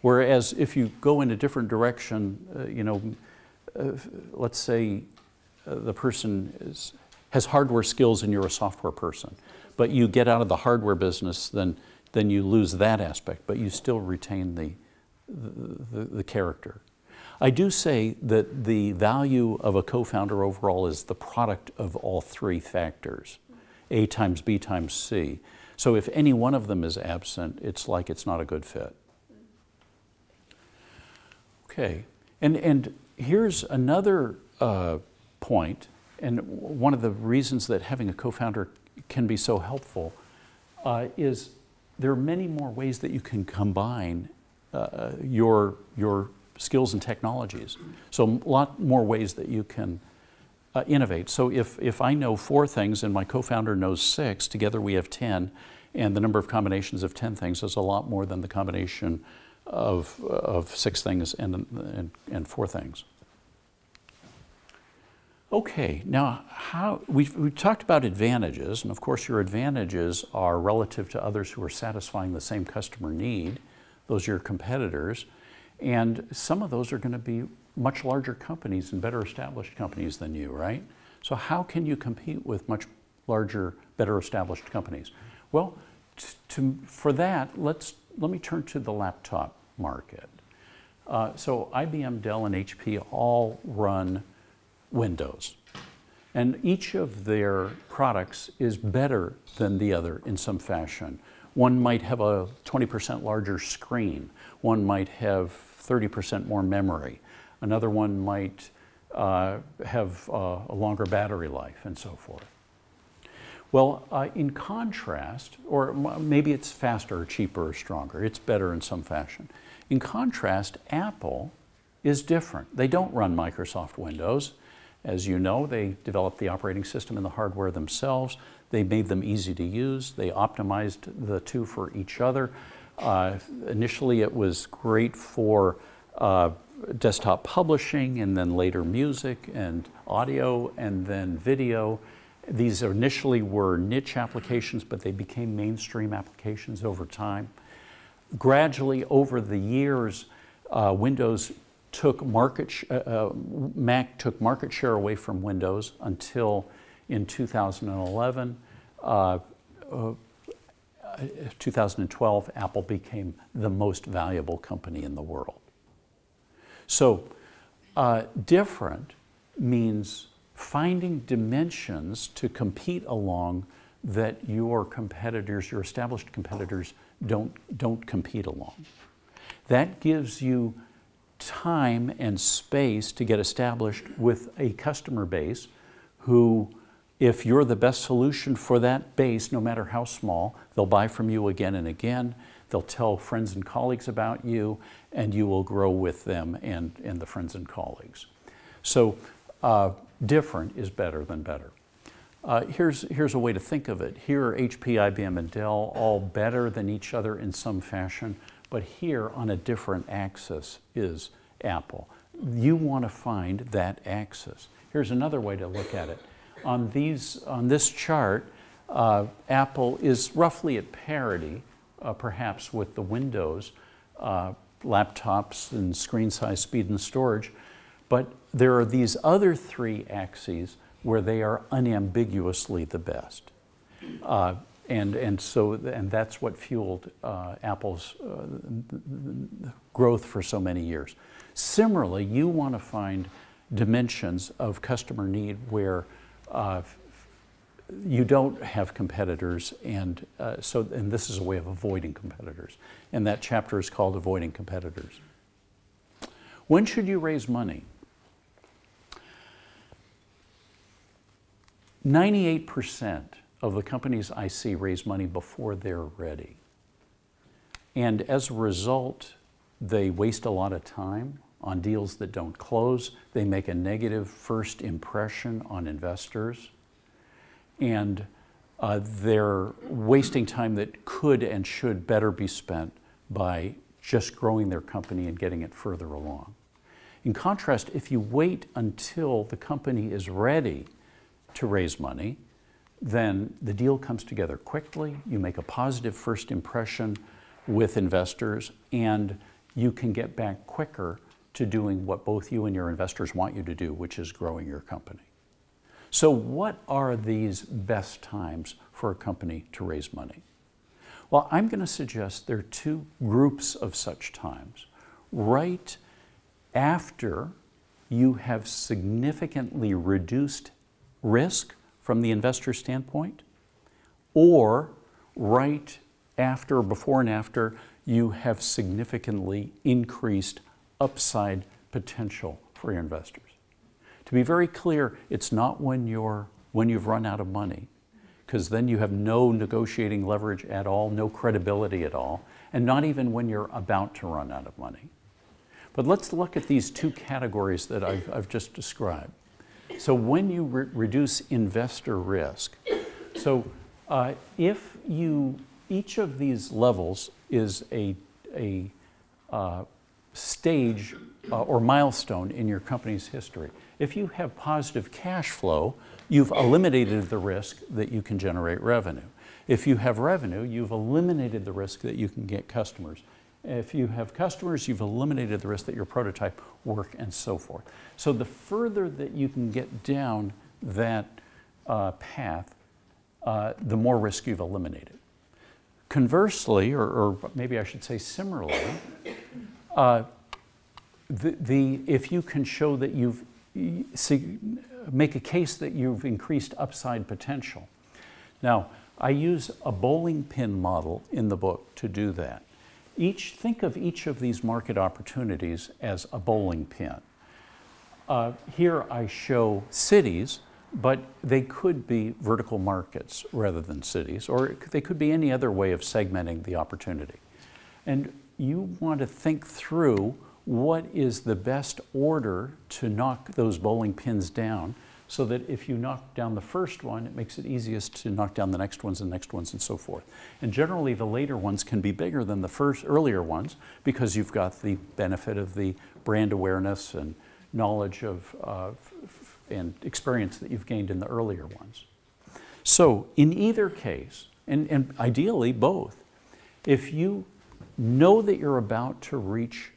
[SPEAKER 1] Whereas if you go in a different direction, let's say the person has hardware skills and you're a software person, but you get out of the hardware business, then you lose that aspect, but you still retain the character. I do say that the value of a co-founder overall is the product of all three factors, A times B times C. So if any one of them is absent, it's like it's not a good fit. Okay, and here's another point, and one of the reasons that having a co-founder can be so helpful is there are many more ways that you can combine your skills and technologies. So a lot more ways that you can innovate. So if I know 4 things and my co-founder knows 6, together we have 10, and the number of combinations of 10 things is a lot more than the combination of 6 things and 4 things. Okay, now we've talked about advantages, and of course your advantages are relative to others who are satisfying the same customer need. Those are your competitors, and some of those are going to be much larger companies and better established companies than you, right? So how can you compete with much larger, better established companies? Well, for that, let me turn to the laptop market. So IBM, Dell, and HP all run Windows. And each of their products is better than the other in some fashion. One might have a 20% larger screen. One might have 30% more memory. Another one might have a longer battery life and so forth. Well, in contrast, or maybe it's faster or cheaper or stronger, it's better in some fashion. In contrast, Apple is different. They don't run Microsoft Windows. As you know, they developed the operating system and the hardware themselves. They made them easy to use. They optimized the two for each other. Initially, it was great for desktop publishing, and then later music and audio, and then video. These initially were niche applications, but they became mainstream applications over time. Gradually, over the years, Mac took market share away from Windows until in 2011, 2012, Apple became the most valuable company in the world. So different means finding dimensions to compete along that your competitors, your established competitors, don't compete along. That gives you time and space to get established with a customer base who, if you're the best solution for that base, no matter how small, they'll buy from you again and again. They'll tell friends and colleagues about you, and you will grow with them and the friends and colleagues. So different is better than better. Here's a way to think of it. Here are HP, IBM, and Dell, all better than each other in some fashion, but here on a different axis is Apple. You want to find that axis. Here's another way to look at it. On this chart, Apple is roughly at parity, perhaps with the Windows laptops and screen size, speed, and storage, but there are these other 3 axes where they are unambiguously the best. And that's what fueled Apple's growth for so many years. Similarly, you want to find dimensions of customer need where you don't have competitors, and this is a way of avoiding competitors. And that chapter is called Avoiding Competitors. When should you raise money? 98% of the companies I see raise money before they're ready. And as a result, they waste a lot of time on deals that don't close. They make a negative first impression on investors. And they're wasting time that could and should better be spent by just growing their company and getting it further along. In contrast, if you wait until the company is ready to raise money, then the deal comes together quickly, you make a positive first impression with investors, and you can get back quicker to doing what both you and your investors want you to do, which is growing your company. So what are these best times for a company to raise money? Well, I'm going to suggest there are two groups of such times. Right after you have significantly reduced risk from the investor standpoint, or right after, before and after, you have significantly increased upside potential for your investors. To be very clear, it's not when you've run out of money, because then you have no negotiating leverage at all, no credibility at all, and not even when you're about to run out of money. But let's look at these two categories that I've just described. So when you reduce investor risk, so if each of these levels is a stage or milestone in your company's history. If you have positive cash flow, you've eliminated the risk that you can generate revenue. If you have revenue, you've eliminated the risk that you can get customers. If you have customers, you've eliminated the risk that your prototype work and so forth. So the further that you can get down that path, the more risk you've eliminated. Conversely, or maybe I should say similarly, if you can show that make a case that you've increased upside potential. Now, I use a bowling pin model in the book to do that. Think of each of these market opportunities as a bowling pin. Here I show cities, but they could be vertical markets rather than cities, or they could be any other way of segmenting the opportunity. And you want to think through what is the best order to knock those bowling pins down, so that if you knock down the first one, it makes it easiest to knock down the next ones and so forth. And generally the later ones can be bigger than the earlier ones, because you've got the benefit of the brand awareness and knowledge and experience that you've gained in the earlier ones. So in either case, and ideally both, if you know that you're about to reach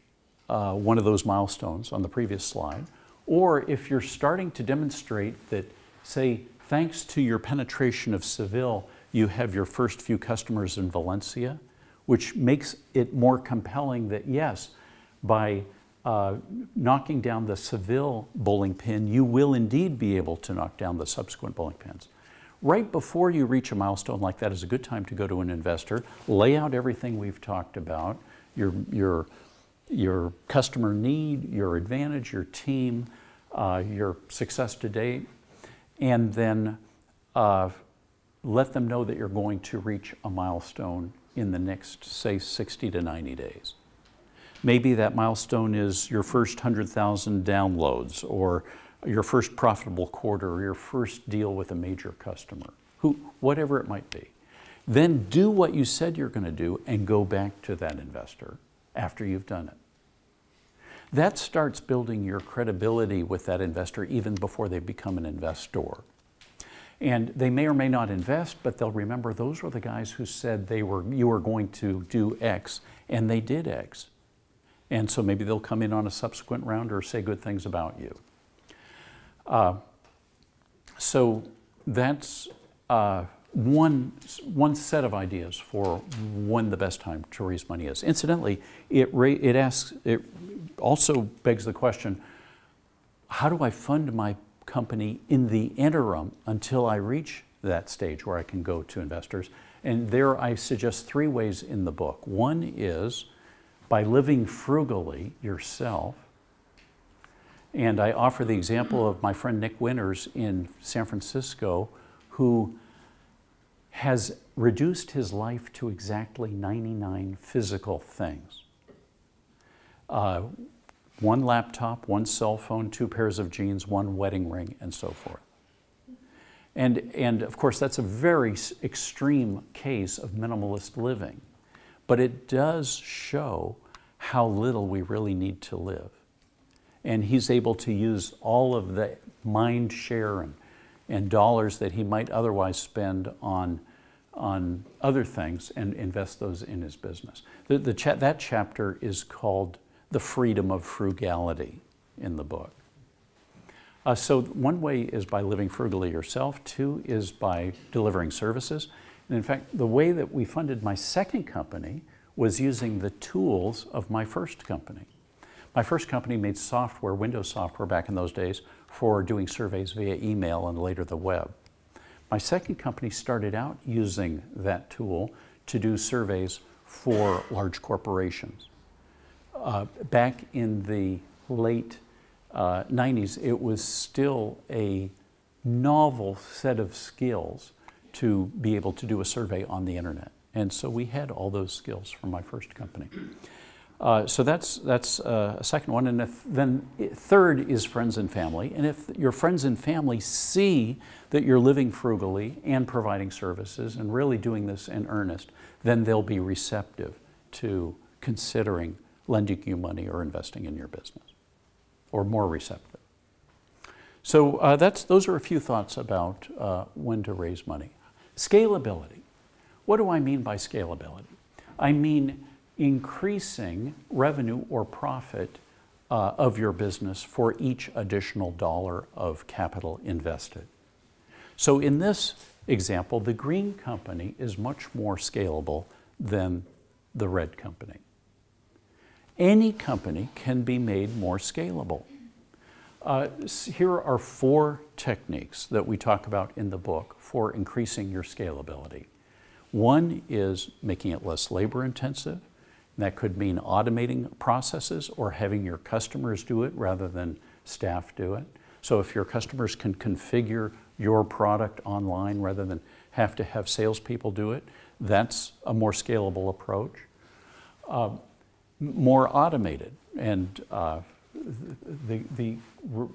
[SPEAKER 1] one of those milestones on the previous slide, or if you're starting to demonstrate that, say, thanks to your penetration of Seville, you have your first few customers in Valencia, which makes it more compelling that, yes, by knocking down the Seville bowling pin, you will indeed be able to knock down the subsequent bowling pins. Right before you reach a milestone like that is a good time to go to an investor, lay out everything we've talked about, your customer need, your advantage, your team, your success to date, and then let them know that you're going to reach a milestone in the next, say, 60 to 90 days. Maybe that milestone is your first 100,000 downloads, or your first profitable quarter, or your first deal with a major customer, whatever it might be. Then do what you said you're going to do and go back to that investor after you've done it. That starts building your credibility with that investor even before they become an investor. And they may or may not invest, but they'll remember those were the guys who said you were going to do X, and they did X. And so maybe they'll come in on a subsequent round or say good things about you. So that's one set of ideas for when the best time to raise money is. Incidentally, it also begs the question, how do I fund my company in the interim until I reach that stage where I can go to investors? And there I suggest three ways in the book. One is by living frugally yourself. And I offer the example of my friend Nick Winters in San Francisco, who has reduced his life to exactly 99 physical things. One laptop, one cell phone, 2 pairs of jeans, 1 wedding ring, and so forth. And of course, that's a very extreme case of minimalist living. But it does show how little we really need to live. And he's able to use all of the mind share and dollars that he might otherwise spend on other things and invest those in his business. That chapter is called The Freedom of Frugality in the book. So one way is by living frugally yourself. Two is by delivering services. And in fact, the way that we funded my second company was using the tools of my first company. My first company made software, Windows software back in those days, for doing surveys via email and later the web. My second company started out using that tool to do surveys for large corporations. Back in the late 90s, it was still a novel set of skills to be able to do a survey on the internet. And so we had all those skills from my first company. So that's a second one. And then third is friends and family. And if your friends and family see that you're living frugally and providing services and really doing this in earnest, then they'll be receptive to considering lending you money or investing in your business, or more receptive. So those are a few thoughts about when to raise money. Scalability. What do I mean by scalability? I mean increasing revenue or profit of your business for each additional dollar of capital invested. So in this example, the green company is much more scalable than the red company. Any company can be made more scalable. Here are 4 techniques that we talk about in the book for increasing your scalability. One is making it less labor intensive. That could mean automating processes or having your customers do it rather than staff do it. So if your customers can configure your product online rather than have to have salespeople do it, that's a more scalable approach. More automated, and the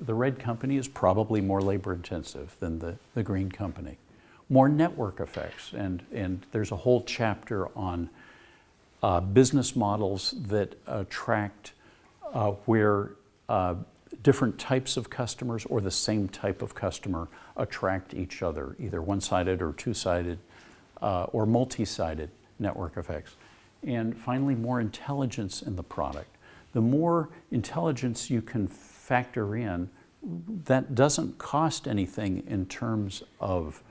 [SPEAKER 1] red company is probably more labor intensive than the green company. More network effects, and there's a whole chapter on business models that attract where different types of customers or the same type of customer attract each other, either one-sided or two-sided or multi-sided network effects. And finally, more intelligence in the product. The more intelligence you can factor in, that doesn't cost anything in terms of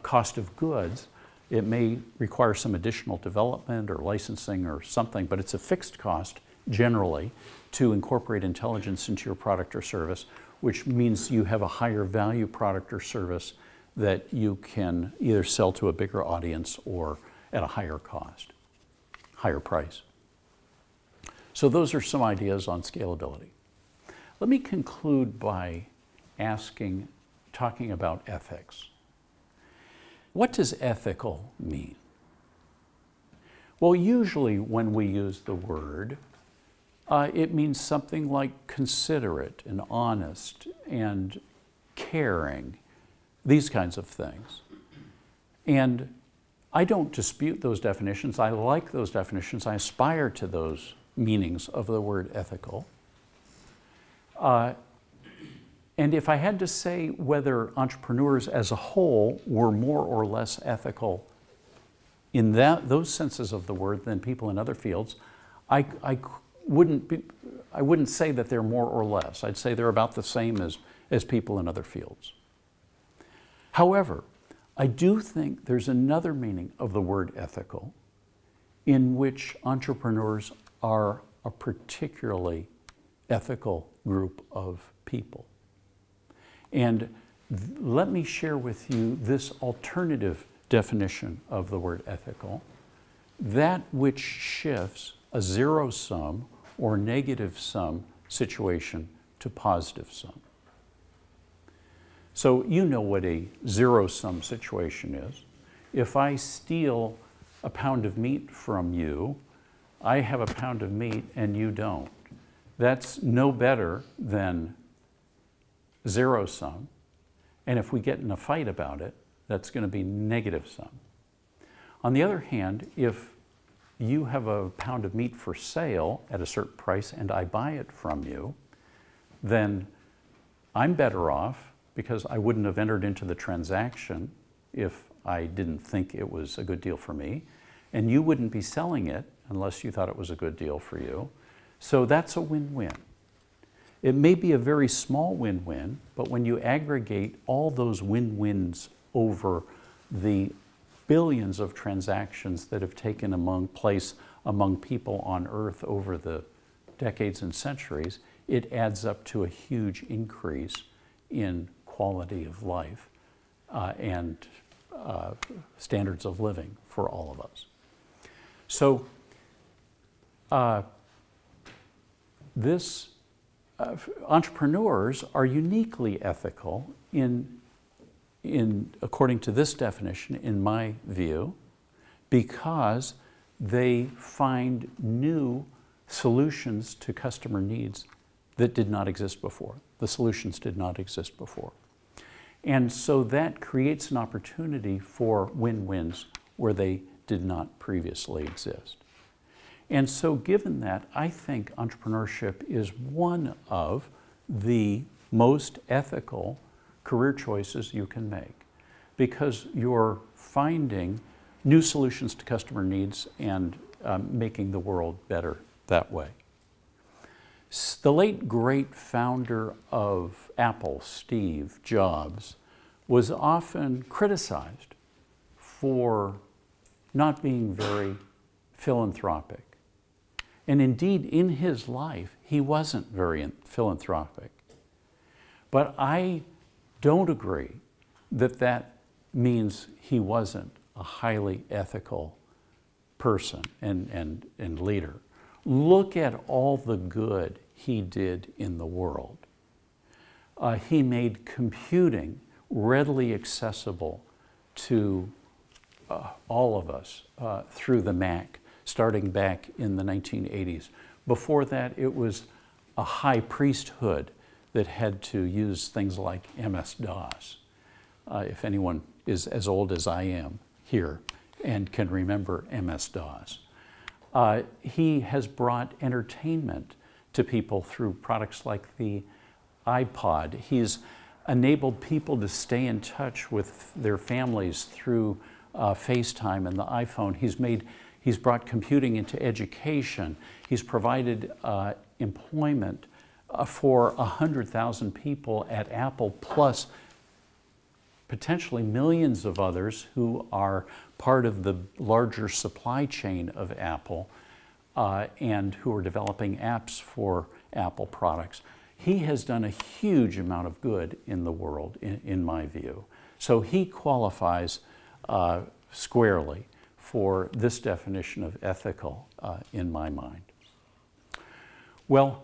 [SPEAKER 1] cost of goods. It may require some additional development or licensing or something, but it's a fixed cost generally to incorporate intelligence into your product or service, which means you have a higher value product or service that you can either sell to a bigger audience or at a higher cost, higher price. So those are some ideas on scalability. Let me conclude by talking about ethics. What does ethical mean? Well, usually when we use the word, it means something like considerate and honest and caring, these kinds of things. And I don't dispute those definitions. I like those definitions. I aspire to those meanings of the word ethical. And if I had to say whether entrepreneurs as a whole were more or less ethical in those senses of the word than people in other fields, I wouldn't say that they're more or less. I'd say they're about the same as people in other fields. However, I do think there's another meaning of the word ethical in which entrepreneurs are a particularly ethical group of people. And let me share with you this alternative definition of the word ethical, that which shifts a zero-sum or negative-sum situation to positive-sum. So you know what a zero-sum situation is. If I steal a pound of meat from you, I have a pound of meat and you don't. That's no better than zero-sum. And if we get in a fight about it, that's going to be negative-sum. On the other hand, if you have a pound of meat for sale at a certain price and I buy it from you, then I'm better off because I wouldn't have entered into the transaction if I didn't think it was a good deal for me. And you wouldn't be selling it unless you thought it was a good deal for you. So that's a win-win. It may be a very small win-win, but when you aggregate all those win-wins over the billions of transactions that have taken place among people on Earth over the decades and centuries, it adds up to a huge increase in quality of life and standards of living for all of us. So entrepreneurs are uniquely ethical according to this definition, in my view, because they find new solutions to customer needs that did not exist before. The solutions did not exist before. And so that creates an opportunity for win-wins where they did not previously exist. And so given that, I think entrepreneurship is one of the most ethical career choices you can make, because you're finding new solutions to customer needs and making the world better that way. The late great founder of Apple, Steve Jobs, was often criticized for not being very philanthropic. And indeed, in his life, he wasn't very philanthropic. But I don't agree that that means he wasn't a highly ethical person and leader. Look at all the good he did in the world. He made computing readily accessible to all of us through the Mac, starting back in the 1980s. Before that, it was a high priesthood that had to use things like MS-DOS. If anyone is as old as I am here and can remember MS-DOS. He has brought entertainment to people through products like the iPod. He's enabled people to stay in touch with their families through FaceTime and the iPhone. He's brought computing into education. He's provided employment for 100,000 people at Apple, plus potentially millions of others who are part of the larger supply chain of Apple and who are developing apps for Apple products. He has done a huge amount of good in the world, in my view. So he qualifies squarely for this definition of ethical in my mind. Well,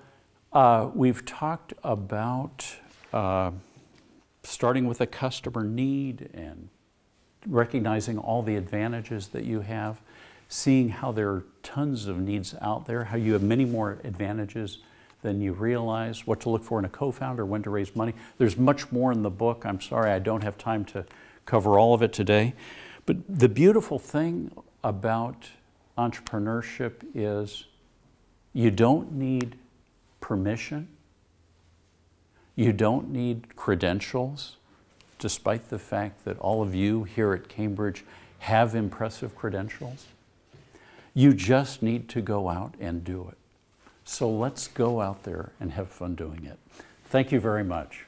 [SPEAKER 1] we've talked about starting with a customer need and recognizing all the advantages that you have, seeing how there are tons of needs out there, how you have many more advantages than you realize, what to look for in a co-founder, when to raise money. There's much more in the book. I'm sorry I don't have time to cover all of it today. But the beautiful thing about entrepreneurship is you don't need permission. You don't need credentials, despite the fact that all of you here at Cambridge have impressive credentials. You just need to go out and do it. So let's go out there and have fun doing it. Thank you very much.